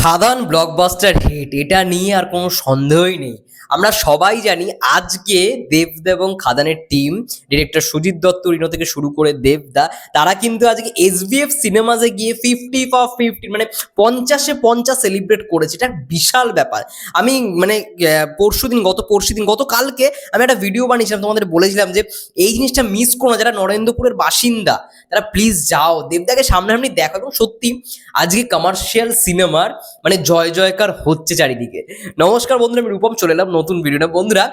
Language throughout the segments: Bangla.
খাদান ব্লকবাস্টার হিট, এটা নিয়ে আর কোনো সন্দেহই নেই। আমরা সবাই জানি আজকে দেবদা এবং খাদানের টিম, ডিরেক্টর সুজিত দত্ত, রিনো থেকে শুরু করে দেবদা, তারা কিন্তু আজকে এসবিএফ সিনেমাসে গিয়ে 50 ফর 50 মানে 50-এ 50 সেলিব্রেট করেছে। এটা বিশাল ব্যাপার। আমি মানে গতকালকে আমি একটা ভিডিও বানিয়েছিলাম, তোমাদের বলেছিলাম যে এই জিনিসটা মিস করো না। যারা নরেন্দ্রপুরের বাসিন্দা তারা প্লিজ যাও, দেবদাকে সামনাসামনি দেখো। এবং সত্যি আজকে কমার্শিয়াল সিনেমার মানে জয় জয়কার হচ্ছে চারিদিকে। নমস্কার বন্ধুরা, আমি রূপম চলে এলাম নতুন ভিডিও না। বন্ধুরা,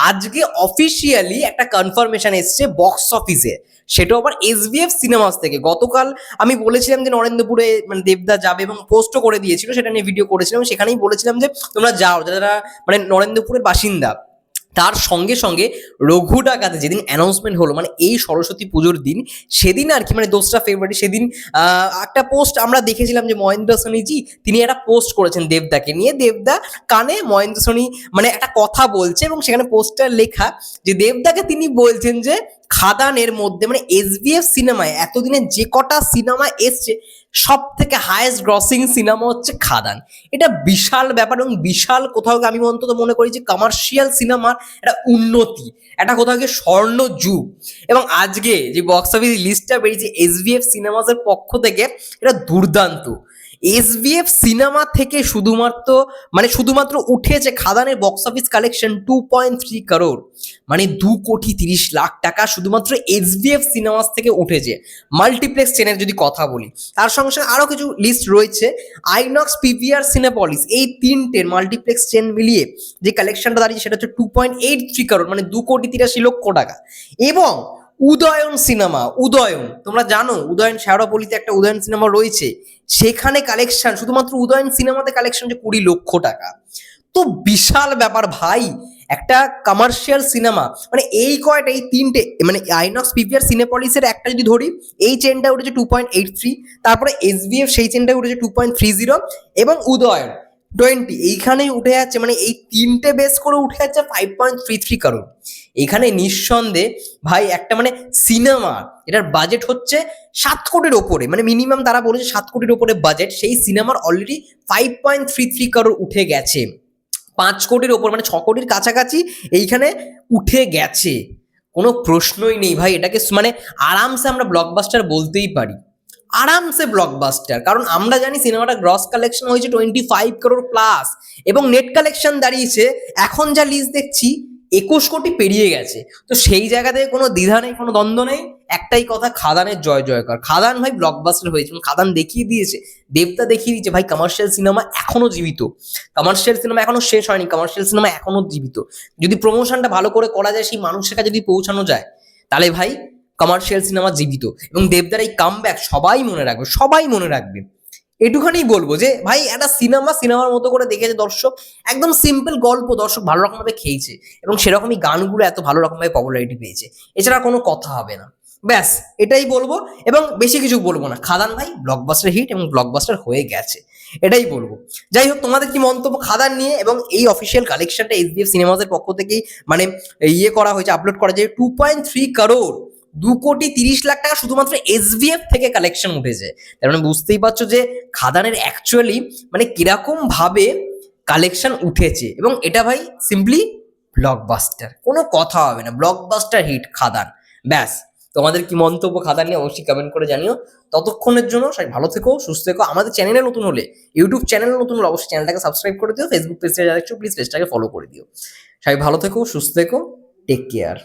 আজকে অফিসিয়ালি একটা কনফার্মেশন এসছে বক্স অফিসে, সেটাও আবার এসবিএফ সিনেমাস থেকে। গতকাল আমি বলেছিলাম যে নরেন্দ্রপুরে মানে দেবদা যাবে এবং পোস্টও করে দিয়েছিল, সেটা নিয়ে ভিডিও করেছিলাম। সেখানেই বলেছিলাম যে তোমরা যাও যারা মানে নরেন্দ্রপুরের বাসিন্দা। তার সঙ্গে সঙ্গে রঘু ডাকাতে যেদিন অ্যানাউন্সমেন্ট হলো, মানে এই সরস্বতী পুজোর দিন, সেদিন আর কি মানে 2রা ফেব্রুয়ারি, সেদিন একটা পোস্ট আমরা দেখেছিলাম যে মহেন্দ্র সোনিজি তিনি একটা পোস্ট করেছেন দেবদাকে নিয়ে। দেবদা কানে মহেন্দ্র সোনি মানে একটা কথা বলছে এবং সেখানে পোস্টার লেখা যে দেবদাকে তিনি বলছেন যে খাদানের মধ্যে মানে এসবিএফ সিনেমায় এতদিনে যে কটা সিনেমা এসছে সব থেকে হায়েস্ট গ্রসিং সিনেমা হচ্ছে খাদান। এটা বিশাল ব্যাপার এবং বিশাল কোথাও আমি অন্তত মনে করি যে কমার্শিয়াল সিনেমার একটা উন্নতি, একটা কোথাও গিয়ে স্বর্ণ যুগ। এবং আজকে যে বক্স অফিস লিস্টটা বেরিয়েছে এসবিএফ সিনেমাসের পক্ষ থেকে, এটা দুর্দান্ত। এসবিএফ সিনেমা থেকে শুধুমাত্র উঠেছে খাদানের বক্স অফিস কালেকশন 2.3 করোড়, মানে 2,30,00,000 টাকা শুধুমাত্র এসবিএফ সিনেমাস থেকে উঠেছে। মাল্টিপ্লেক্স চেনের যদি কথা বলি, তার সঙ্গে সঙ্গে আরও কিছু লিস্ট রয়েছে। আইনক্স, পিভিআর, সিনেপলিস, এই তিনটের মাল্টিপ্লেক্স চেন মিলিয়ে যে কালেকশনটা দাঁড়িয়েছে সেটা হচ্ছে 2.83 করোড়, মানে 2,83,00,000 টাকা। এবং উদয়ন সিনেমা, উদয়ন তোমরা জানো উদয়ন শেওড়াপল্লিতে একটা উদয়ন সিনেমা রয়েছে, সেখানে কালেকশন শুধুমাত্র উদয়ন সিনেমাতে কালেকশন যে 20 লক্ষ টাকা। তো বিশাল ব্যাপার ভাই। একটা কমার্শিয়াল সিনেমা মানে এই তিনটে মানে আইনক্স, পিভিআর, সিনেপলিসের একটা যদি ধরি, এই চেনটা উঠেছে 2.83, তারপরে এসবিএফ সেই চেনটা উঠেছে 2.30, এবং উদয়ন 20 এইখানেই উঠে যাচ্ছে, মানে এই তিনটে বেস করে উঠে যাচ্ছে 5.33 করোড়। এখানে নিঃসন্দেহে ভাই একটা মানে সিনেমা এটার বাজেট হচ্ছে 7 কোটির ওপরে, মানে মিনিমাম তারা বলেছে 7 কোটির ওপরে বাজেট, সেই সিনেমার অলরেডি 5.33 করোড় উঠে গেছে। 5 কোটির ওপর মানে 6 কোটির কাছাকাছি এইখানে উঠে গেছে, কোনো প্রশ্নই নেই ভাই। এটাকে মানে আরামসে আমরা ব্লকবাস্টার বলতেই পারি, আরামসে ব্লকবাস্টার। কারণ আমরা জানি সিনেমাটা গ্রস কালেকশন হয়েছে 25 করোড় প্লাস, এবং নেট কালেকশন দাঁড়িয়েছে এখন যা লিস্ট দেখছি 21 কোটি পেরিয়ে গেছে। তো সেই জায়গা থেকে কোনো দ্বিধা নেই, কোনো দ্বন্দ্ব নেই, একটাই কথা, খাদানের জয় জয়কার। খাদান ভাই ব্লকবাস্টার হয়েছে, খাদান দেখিয়ে দিয়েছে, দেবতা দেখিয়ে দিয়েছে ভাই কমার্শিয়াল সিনেমা এখনো জীবিত। কমার্শিয়াল সিনেমা এখনো শেষ হয়নি, কমার্শিয়াল সিনেমা এখনো জীবিত। যদি প্রমোশনটা ভালো করে করা যায়, সেই মানুষের কাছে যদি পৌঁছানো যায়, তাহলে ভাই কমার্শিয়াল সিনেমা জীবিত। এবং দেবদার এই কামব্যাক সবাই মনে রাখবে, সবাই মনে রাখবে। এটুখানি বলবো যে ভাই একটা সিনেমার মতো করে দেখেছে দর্শক, একদম সিম্পল গল্প, দর্শক ভালো রকমভাবে খেয়েছে এবং সেরকমই গানগুলো এত ভালো রকমভাবে পপুলারিটি পেয়েছে। এছাড়া কোনো কথা হবে না, ব্যাস এটাই বলবো এবং বেশি কিছু বলবো না। খাদান ভাই ব্লকবাস্টার হিট এবং ব্লকবাস্টার হয়ে গেছে, এটাই বলবো। যাই হোক, তোমাদের কি মন্তব্য খাদান নিয়ে? এবং এই অফিসিয়াল কালেকশনটা এসবিএফ সিনেমাসের পক্ষ থেকেই মানে করা হয়েছে, আপলোড করা যায় 2.3 করোড়, 2,30,00,000 টাকা শুধুমাত্র এসবিএফ থেকে কালেকশন উঠেছে। তার মানে বুঝতেই পারছো যে খাদানের অ্যাকচুয়ালি মানে কিরকম ভাবে কালেকশন উঠেছে। এবং এটা ভাই সিম্পলি ব্লকবাস্টার, কোনো কথা হবে না, ব্লকবাস্টার হিট খাদান। ব্যাস, তোমাদের কি মন্তব্য খাদান নিয়ে অবশ্যই কমেন্ট করে জানিও। ততক্ষণের জন্য সবাই ভালো থেকো, সুস্থ থেকো। আমাদের চ্যানেলে নতুন হলে, ইউটিউব চ্যানেলে নতুন হলে অবশ্যই চ্যানেলটাকে সাবস্ক্রাইব করে দিও। ফেসবুক পেজটা যারা দেখছো প্লিজ পেজটাকে ফলো করে দিও। সবাই ভালো থেকো, সুস্থ থেকো, টেক কেয়ার।